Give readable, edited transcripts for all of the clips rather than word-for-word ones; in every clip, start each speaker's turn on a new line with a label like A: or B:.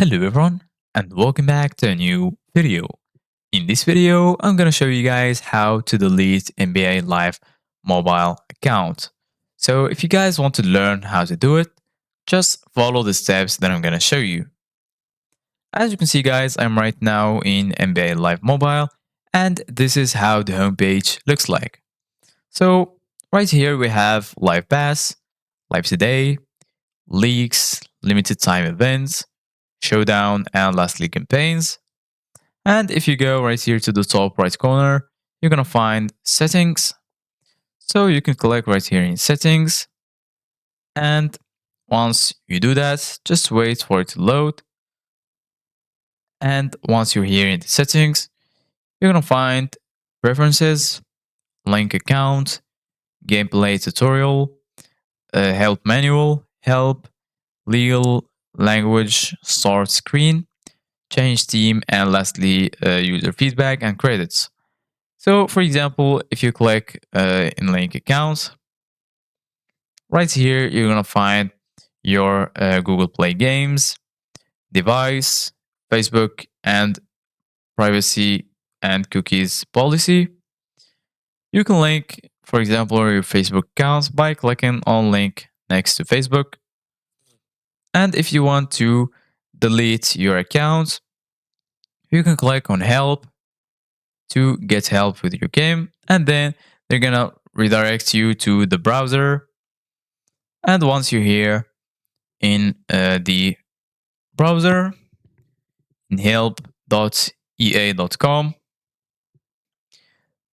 A: Hello everyone and welcome back to a new video. In this video, I'm gonna show you guys how to delete NBA Live mobile account. So if you guys want to learn how to do it, just follow the steps that I'm gonna show you. As you can see guys, I'm right now in NBA Live mobile and this is how the homepage looks like. So right here we have Live Pass, Live Today, Leaks, Limited Time Events, Showdown, and lastly campaigns. And if you go right here to the top right corner, you're gonna find settings. So you can click right here in settings. And once you do that, just wait for it to load. And once you're here in the settings, you're gonna find preferences, link account, gameplay tutorial, help manual, help, legal, language, start screen, change theme, and lastly, user feedback and credits. So, for example, if you click in link accounts, right here, you're going to find your Google Play games, device, Facebook, and privacy and cookies policy. You can link, for example, your Facebook accounts by clicking on link next to Facebook. And if you want to delete your account, you can click on help to get help with your game, and then they're gonna redirect you to the browser. And once you're here in the browser in help.ea.com,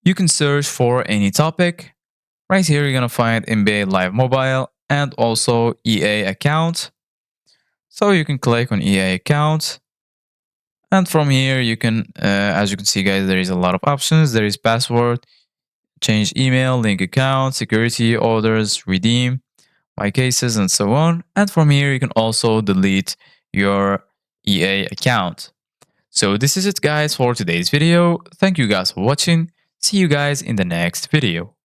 A: you can search for any topic. Right here you're gonna find NBA Live Mobile and also EA account. So you can click on EA account, and from here you can, as you can see guys, there is a lot of options. There is password, change email, link account, security, orders, redeem, my cases, and so on. And from here, you can also delete your EA account. So this is it guys for today's video. Thank you guys for watching. See you guys in the next video.